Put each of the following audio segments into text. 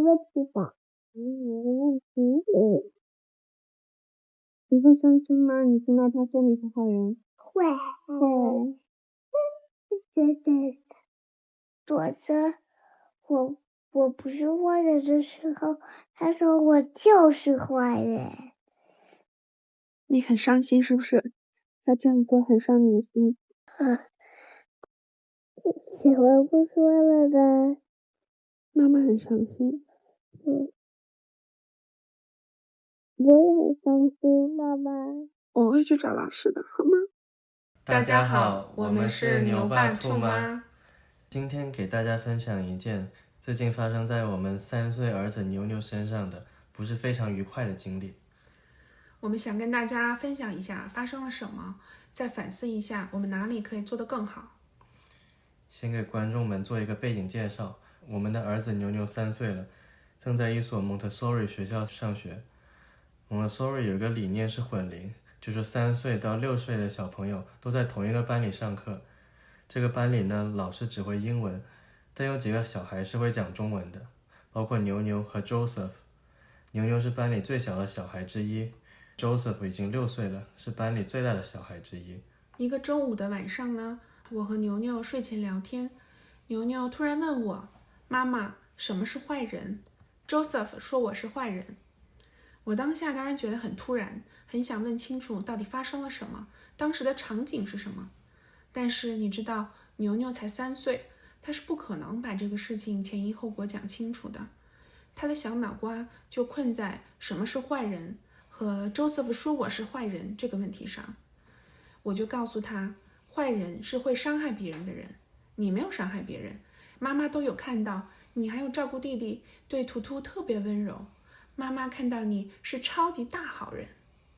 问题吧？没问题。你会伤心吗？你听到他说你是坏人？会。觉得躲着我不是坏人的时候，他说我就是坏人。你很伤心是不是？他这样做很伤你的心。喜欢不说了的。妈妈很伤心。我也很伤心，妈妈。我会去找老师的，好吗？大家好，我们是牛爸兔妈。今天给大家分享一件最近发生在我们3岁儿子牛牛身上的不是非常愉快的经历。我们想跟大家分享一下发生了什么，再反思一下我们哪里可以做得更好。先给观众们做一个背景介绍，我们的儿子牛牛3岁了，正在一所蒙特梭利学校上学。蒙特梭利有一个理念是混龄，就是3岁到6岁的小朋友都在同一个班里上课。这个班里呢，老师只会英文，但有几个小孩是会讲中文的，包括牛牛和 Joseph。 牛牛是班里最小的小孩之一， Joseph 已经6岁了，是班里最大的小孩之一。一个周五的晚上呢，我和牛牛睡前聊天，牛牛突然问我，妈妈，什么是坏人？ Joseph 说我是坏人。我当下当然觉得很突然，很想问清楚到底发生了什么，当时的场景是什么。但是你知道，牛牛才3岁，他是不可能把这个事情前因后果讲清楚的。他的小脑瓜就困在什么是坏人和 Joseph 说我是坏人这个问题上。我就告诉他，坏人是会伤害别人的人，你没有伤害别人，妈妈都有看到，你还有照顾弟弟，对图图特别温柔，妈妈看到你是超级大好人。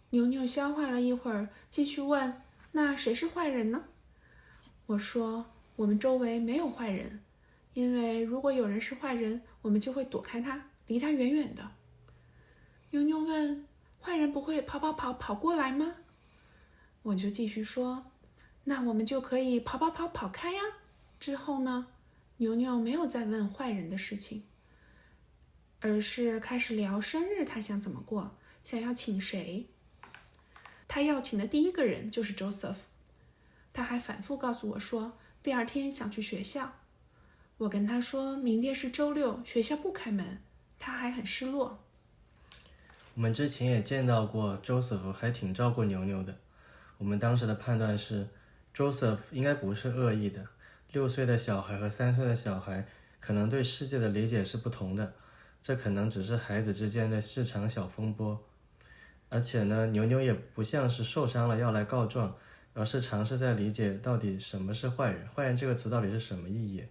牛牛消化了一会儿，继续问，那谁是坏人呢？我说，我们周围没有坏人，因为如果有人是坏人，我们就会躲开他，离他远远的。牛牛问，坏人不会跑过来吗？我就继续说，那我们就可以跑开呀。之后呢，牛牛没有再问坏人的事情，而是开始聊生日他想怎么过，想要请谁。他要请的第一个人就是 Joseph。 他还反复告诉我说，第二天想去学校。我跟他说，明天是周六，学校不开门。他还很失落。我们之前也见到过 Joseph 还挺照顾牛牛的，我们当时的判断是 Joseph 应该不是恶意的，6岁的小孩和3岁的小孩可能对世界的理解是不同的，这可能只是孩子之间的日常小风波。而且呢，牛牛也不像是受伤了要来告状，而是尝试在理解到底什么是坏人，坏人这个词到底是什么意义。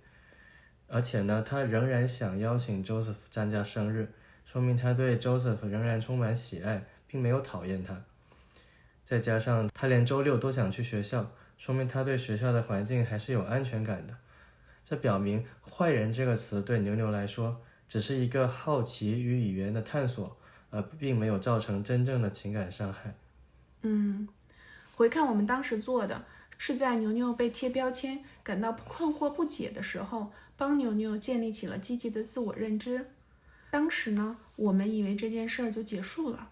而且呢，他仍然想邀请 Joseph 参加生日，说明他对 Joseph 仍然充满喜爱，并没有讨厌他。再加上他连周六都想去学校，说明他对学校的环境还是有安全感的。这表明坏人这个词对牛牛来说只是一个好奇与语言的探索，并没有造成真正的情感伤害。回看我们当时做的是在牛牛被贴标签感到困惑不解的时候，帮牛牛建立起了积极的自我认知。当时呢，我们以为这件事儿就结束了，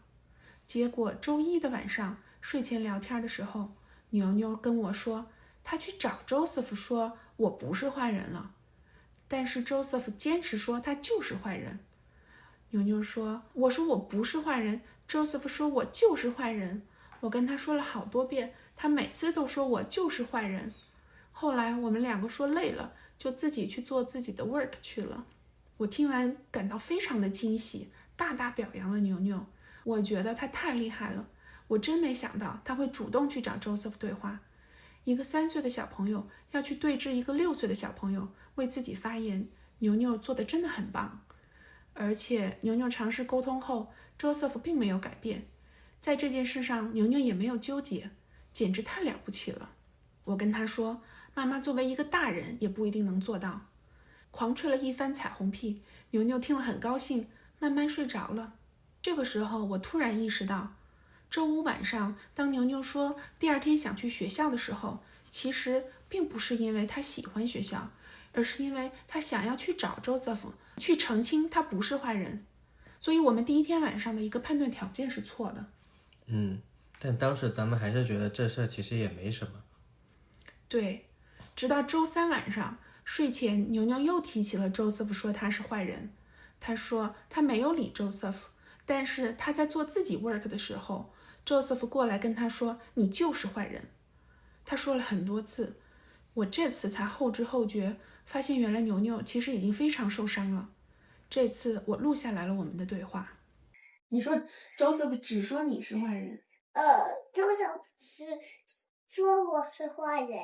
结果周一的晚上睡前聊天的时候，牛牛跟我说，他去找 Joseph 说我不是坏人了，但是 Joseph 坚持说他就是坏人。牛牛说，我说我不是坏人， Joseph 说我就是坏人。我跟他说了好多遍，他每次都说我就是坏人。后来我们2个说累了，就自己去做自己的 work 去了。我听完感到非常的惊喜，大大表扬了牛牛。我觉得他太厉害了，我真没想到他会主动去找 Joseph 对话。一个3岁的小朋友要去对峙一个6岁的小朋友，为自己发言，牛牛做的真的很棒。而且牛牛尝试沟通后， Joseph 并没有改变，在这件事上牛牛也没有纠结，简直太了不起了。我跟他说，妈妈作为一个大人也不一定能做到。狂吹了一番彩虹屁，牛牛听了很高兴，慢慢睡着了。这个时候我突然意识到，周五晚上当牛牛说第二天想去学校的时候，其实并不是因为他喜欢学校，而是因为他想要去找 Joseph， 去澄清他不是坏人。所以我们第一天晚上的一个判断条件是错的。但当时咱们还是觉得这事其实也没什么。对，直到周三晚上睡前，牛牛又提起了 Joseph， 说他是坏人。他说他没有理 Joseph， 但是他在做自己 work 的时候， Joseph 过来跟他说你就是坏人。他说了很多次，我这次才后知后觉，发现原来牛牛其实已经非常受伤了。这次我录下来了我们的对话。你说 Joseph 只说你是坏人Joseph 是说我是坏人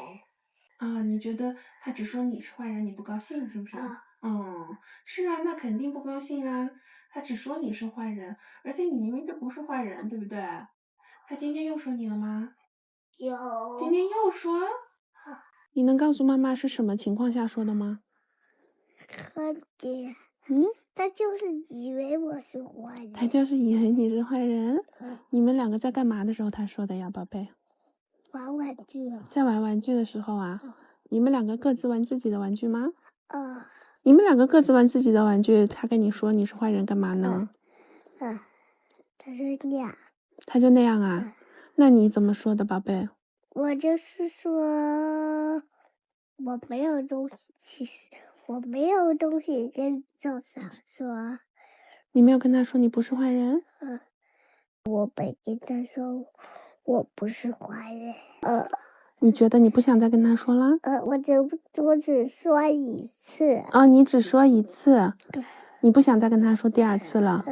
啊？你觉得他只说你是坏人，你不高兴是不是？是啊，那肯定不高兴啊。他只说你是坏人，而且你明明就不是坏人，对不对？他今天又说你了吗？有。今天又说？你能告诉妈妈是什么情况下说的吗？他就是以为我是坏人。他就是以为你是坏人。你们两个在干嘛的时候他说的呀，宝贝？玩玩具。在玩玩具的时候啊？你们两个各自玩自己的玩具吗？你们两个各自玩自己的玩具，他跟你说你是坏人干嘛呢？他就那样。他就那样啊？那你怎么说的，宝贝？我就是说我没有东西跟Joseph说。你没有跟他说你不是坏人？我没跟他说我不是坏人。你觉得你不想再跟他说了？我只说一次。你只说一次，你不想再跟他说第二次了。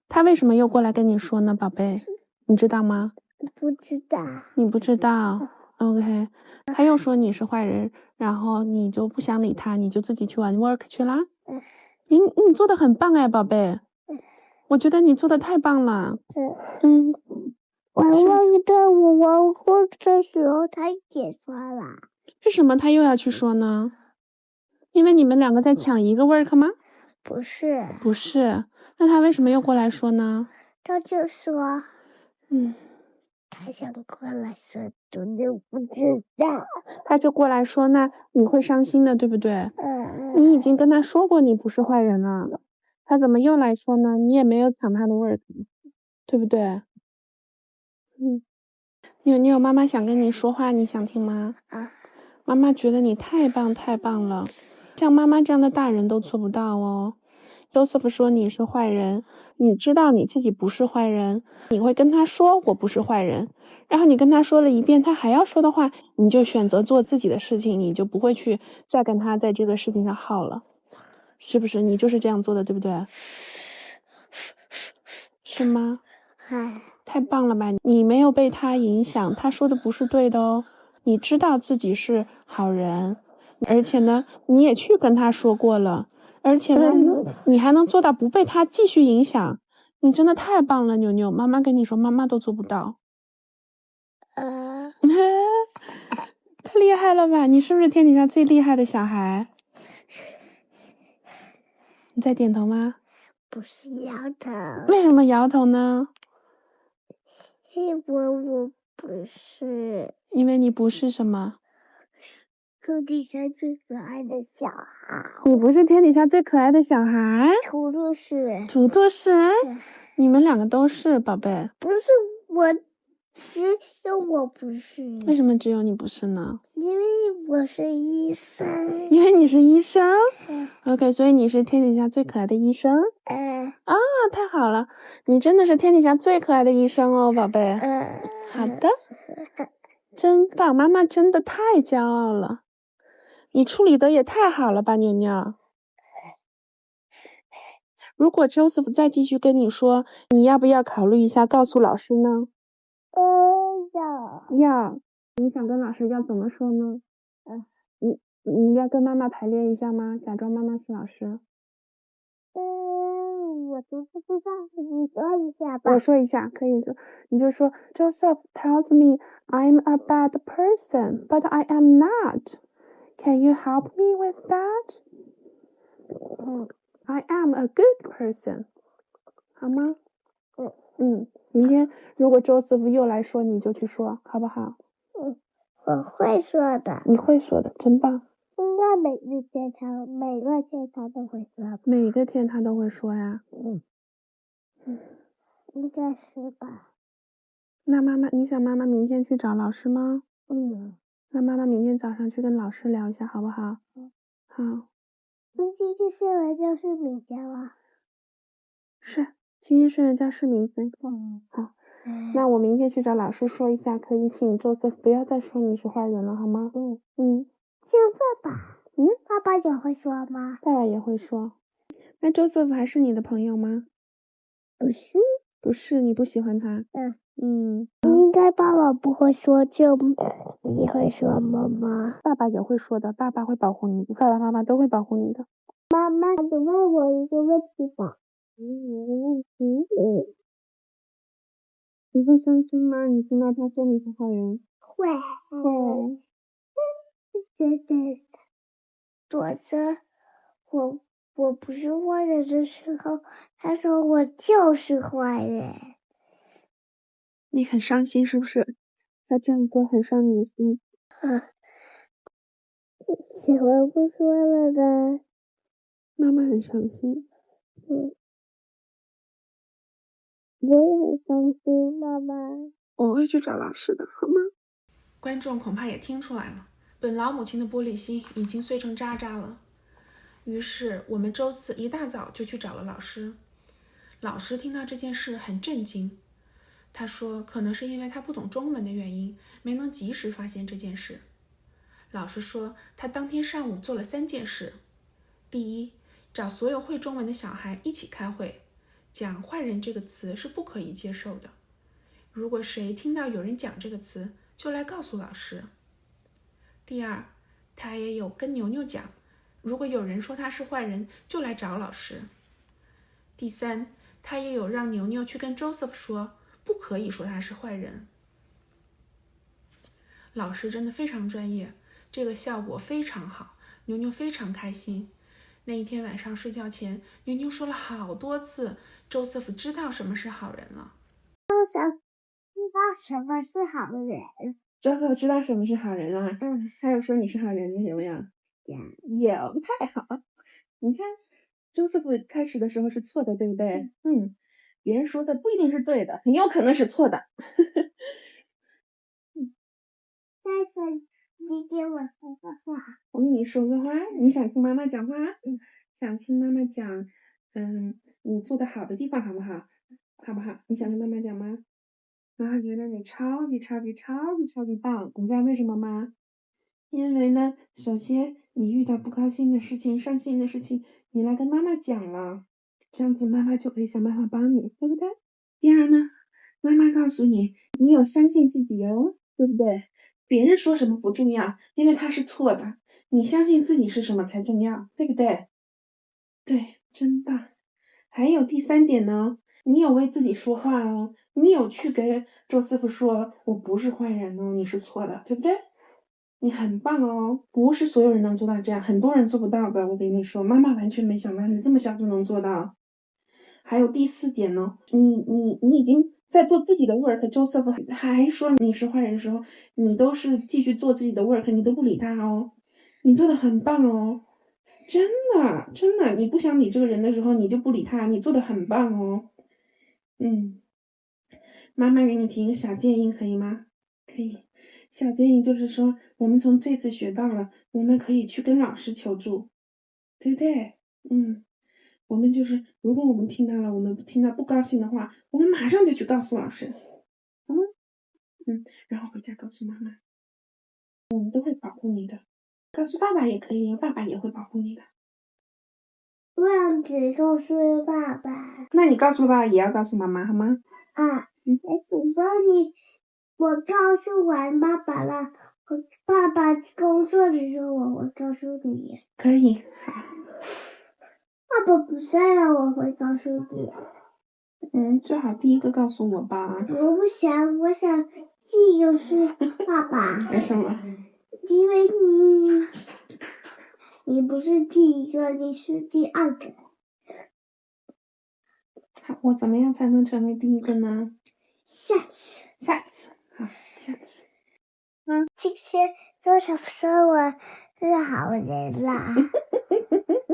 他为什么又过来跟你说呢，宝贝？你知道吗？不知道。你不知道？OK， 他又说你是坏人，然后你就不想理他，你就自己去玩 work 去啦。你做的很棒哎，宝贝。我觉得你做的太棒了。我忘的，我玩 work 的时候他也说了。为什么他又要去说呢？因为你们两个在抢一个 work 吗？不是。不是，那他为什么又过来说呢？他就说，他想过来说，我就不知道。他就过来说，那你会伤心的，对不对？你已经跟他说过你不是坏人了，他怎么又来说呢？你也没有抢他的 work， 对不对？妞，妈妈想跟你说话，你想听吗？妈妈觉得你太棒太棒了，像妈妈这样的大人都做不到哦。Joseph 说你是坏人，你知道你自己不是坏人，你会跟他说我不是坏人，然后你跟他说了一遍，他还要说的话，你就选择做自己的事情，你就不会去再跟他在这个事情上耗了，是不是？你就是这样做的，对不对？是吗？太棒了吧！你没有被他影响，他说的不是对的哦。你知道自己是好人，而且呢，你也去跟他说过了，而且呢，你还能做到不被他继续影响。你真的太棒了，妞。妈妈跟你说，妈妈都做不到。太厉害了吧！你是不是天底下最厉害的小孩？你在点头吗？不是摇头。为什么摇头呢？因为我不是。因为你不是什么？天底下最可爱的小孩。你不是天底下最可爱的小孩？图图是。图图是？你们两个都是，宝贝。不是我，只有我不是。为什么只有你不是呢？因为我是医生。因为你是医生？OK， 所以你是天底下最可爱的医生？太好了，你真的是天底下最可爱的医生哦，宝贝。好的，真棒，妈妈真的太骄傲了。你处理的也太好了吧，妞。如果 Joseph 再继续跟你说，你要不要考虑一下告诉老师呢？要。你想跟老师要怎么说呢？你要跟妈妈排练一下吗？假装妈妈是老师。我都不知道，你说一下吧。我说一下，可以说，你就说 Joseph tells me I'm a bad person, but I am not. Can you help me with that? I am a good person. 好吗？明天如果 Joseph 又来说，你就去说，好不好？我会说的。你会说的，真棒。那每个天他都会说吧？每个天他都会说呀。应该是吧。那你想妈妈明天去找老师吗？那妈妈明天早上去跟老师聊一下好不好？好。今天去睡完觉是明天吗？是，今天睡完觉是明天。好。那我明天去找老师说一下，可以请Joseph不要再说你是坏人了，好吗？就爸爸。爸爸也会说吗？爸爸也会说。那Joseph还是你的朋友吗？不是。不是，你不喜欢他。应该爸爸不会说，就你会说妈妈。爸爸也会说的，爸爸会保护你，爸爸妈妈都会保护你的。妈妈，你问我一个问题吧。你会伤心吗？你听到他说你是坏人？会。真的。昨天我不是坏人的时候，他说我就是坏人。你很伤心是不是？他这样说很伤你的心。喜欢不说了呢？妈妈很伤心。我也很伤心，妈妈。我会去找老师的，好吗？观众恐怕也听出来了，本老母亲的玻璃心已经碎成渣渣了。于是我们周四一大早就去找了老师。老师听到这件事很震惊，他说可能是因为他不懂中文的原因，没能及时发现这件事。老师说他当天上午做了3件事。第一，找所有会中文的小孩一起开会，讲坏人这个词是不可以接受的。如果谁听到有人讲这个词，就来告诉老师。第二，他也有跟牛牛讲，如果有人说他是坏人，就来找老师。第三，他也有让牛牛去跟 Joseph 说，不可以说他是坏人。老师真的非常专业，这个效果非常好，牛牛非常开心。那一天晚上睡觉前，牛牛说了好多次 Joseph 知道什么是好人了。知道什么是好人。Joseph 知道什么是好人了。他有说你是好人，有没有？有，太好了。你看 Joseph 开始的时候是错的，对不对？别人说的不一定是对的，很有可能是错的。今天我说个话。我跟你说个话，你想听妈妈讲话？想听妈妈讲，你做的好的地方好不好？好不好？你想听妈妈讲吗？妈妈觉得你超级超级超级超级棒，你知道为什么吗？因为呢，首先你遇到不高兴的事情、伤心的事情，你来跟妈妈讲了，这样子妈妈就可以想办法帮你，对不对？第二呢，妈妈告诉你，你有相信自己哦，对不对？别人说什么不重要，因为他是错的，你相信自己是什么才重要，对不对？对，真棒。还有第3点呢，你有为自己说话哦，你有去给Joseph说，我不是坏人哦，你是错的，对不对？你很棒哦，不是所有人能做到这样，很多人做不到的。我跟你说，妈妈完全没想到你这么小就能做到。还有第4点呢，你已经在做自己的 work，Joseph 还说你是坏人的时候，你都是继续做自己的 work，你都不理他哦，你做的很棒哦，真的真的，你不想理这个人的时候，你就不理他，你做的很棒哦。妈妈给你提一个小建议，可以吗？可以。小建议就是说，我们从这次学到了，我们可以去跟老师求助，对不对？我们就是，如果我们听到了，我们听到不高兴的话，我们马上就去告诉老师，好吗？然后回家告诉妈妈，我们都会保护你的。告诉爸爸也可以，爸爸也会保护你的。不然只告诉爸爸。那你告诉爸爸，也要告诉妈妈，好吗？我告诉完爸爸了，我爸爸工作的时候我会告诉你。可以，好。爸爸不在了，我会告诉你。最好第一个告诉我吧。我不想，我想第一个是爸爸。为什么？因为你不是第一个，你是第2个。我怎么样才能成为第一个呢？下次。好，下次。今天Joseph说我是好人啦。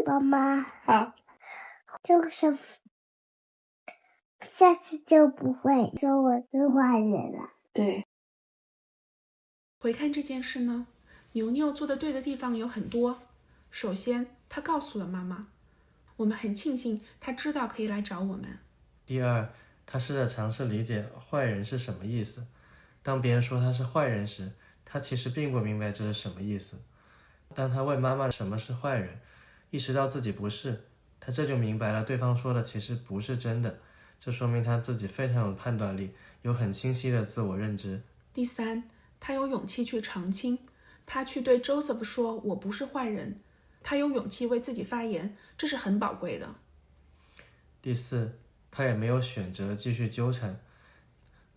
妈妈，好，就是下次就不会说我是坏人了。对。回看这件事呢，牛牛做的对的地方有很多。首先，他告诉了妈妈，我们很庆幸他知道可以来找我们。第二，他试着尝试理解坏人是什么意思。当别人说他是坏人时，他其实并不明白这是什么意思。当他问妈妈什么是坏人，意识到自己不是，他这就明白了对方说的其实不是真的。这说明他自己非常有判断力，有很清晰的自我认知。第三，他有勇气去澄清，他去对 Joseph 说我不是坏人，他有勇气为自己发言，这是很宝贵的。第四，他也没有选择继续纠缠。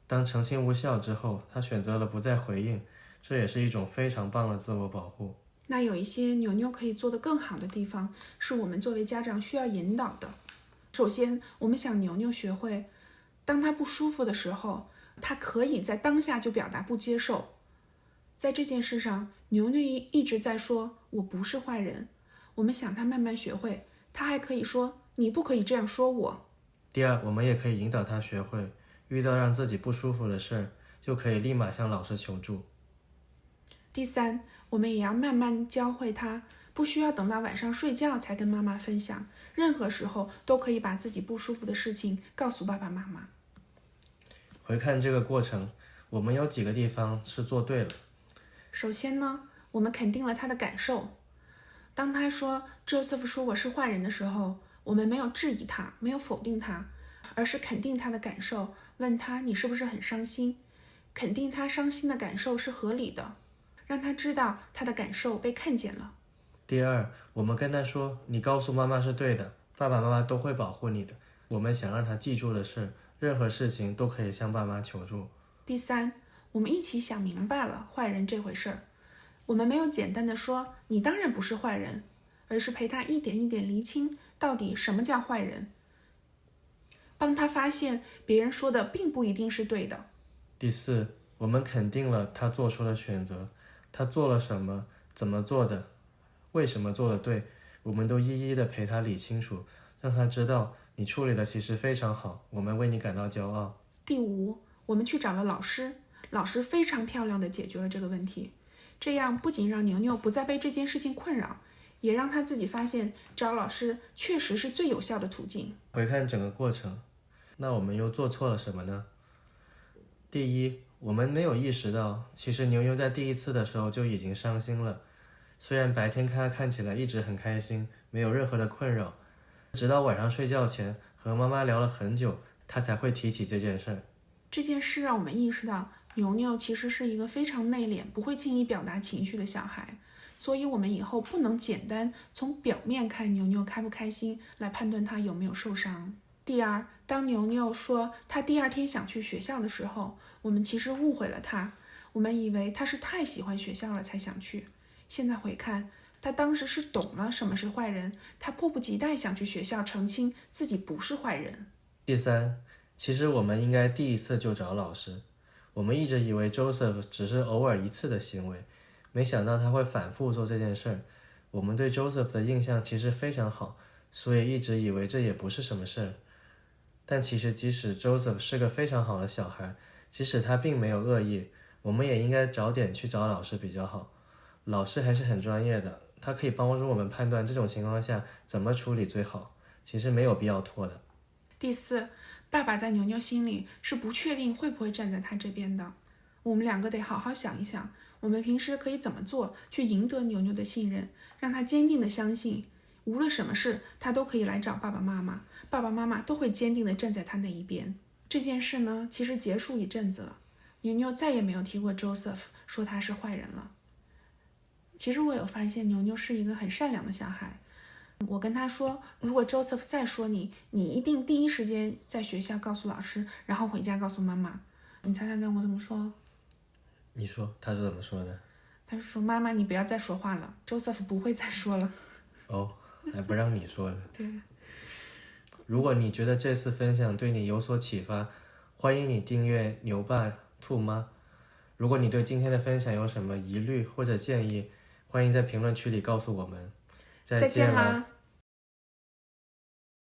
当澄清无效之后，他选择了不再回应，这也是一种非常棒的自我保护。那有一些牛牛可以做得更好的地方，是我们作为家长需要引导的。首先，我们想牛牛学会，当他不舒服的时候，他可以在当下就表达不接受。在这件事上，牛牛一直在说我不是坏人，我们想他慢慢学会，他还可以说你不可以这样说我。第二，我们也可以引导他学会，遇到让自己不舒服的事儿，就可以立马向老师求助。第三，我们也要慢慢教会他，不需要等到晚上睡觉才跟妈妈分享，任何时候都可以把自己不舒服的事情告诉爸爸妈妈。回看这个过程，我们有几个地方是做对了。首先呢，我们肯定了他的感受。当他说 Joseph 说我是坏人的时候，我们没有质疑他，没有否定他，而是肯定他的感受，问他你是不是很伤心，肯定他伤心的感受是合理的，让他知道他的感受被看见了。第二，我们跟他说，你告诉妈妈是对的，爸爸妈妈都会保护你的。我们想让他记住的是，任何事情都可以向爸妈求助。第三，我们一起想明白了坏人这回事儿，我们没有简单的说你当然不是坏人，而是陪他一点一点厘清到底什么叫坏人，帮他发现别人说的并不一定是对的。第四，我们肯定了他做出了选择，他做了什么，怎么做的，为什么做的对，我们都一一的陪他理清楚，让他知道你处理的其实非常好，我们为你感到骄傲。第五，我们去找了老师，老师非常漂亮的解决了这个问题，这样不仅让牛牛不再被这件事情困扰，也让他自己发现找老师确实是最有效的途径。回看整个过程，那我们又做错了什么呢？第一，我们没有意识到，其实牛牛在第一次的时候就已经伤心了。虽然白天他看起来一直很开心，没有任何的困扰，直到晚上睡觉前和妈妈聊了很久，他才会提起这件事儿。这件事让我们意识到，牛牛其实是一个非常内敛、不会轻易表达情绪的小孩，所以我们以后不能简单从表面看牛牛开不开心来判断他有没有受伤。第二，当牛牛说他第二天想去学校的时候，我们其实误会了他，我们以为他是太喜欢学校了才想去。现在回看，他当时是懂了什么是坏人，他迫不及待想去学校澄清自己不是坏人。第三，其实我们应该第一次就找老师。我们一直以为 Joseph 只是偶尔一次的行为，没想到他会反复做这件事儿。我们对 Joseph 的印象其实非常好，所以一直以为这也不是什么事儿。但其实即使 Joseph 是个非常好的小孩，即使他并没有恶意，我们也应该早点去找老师比较好。老师还是很专业的，他可以帮助我们判断这种情况下怎么处理最好，其实没有必要拖的。第四，爸爸在牛牛心里是不确定会不会站在他这边的，我们两个得好好想一想，我们平时可以怎么做去赢得牛牛的信任，让他坚定的相信无论什么事他都可以来找爸爸妈妈，爸爸妈妈都会坚定的站在他那一边。这件事呢，其实结束一阵子了，牛牛再也没有提过 Joseph 说他是坏人了。其实我有发现牛牛是一个很善良的小孩，我跟他说，如果 Joseph 再说你一定第一时间在学校告诉老师，然后回家告诉妈妈。你猜猜看我怎么说？你说他是怎么说的？他说妈妈你不要再说话了， Joseph 不会再说了。哦，还不让你说了。对，如果你觉得这次分享对你有所启发，欢迎你订阅牛爸兔妈。如果你对今天的分享有什么疑虑或者建议，欢迎在评论区里告诉我们。再见了。啦！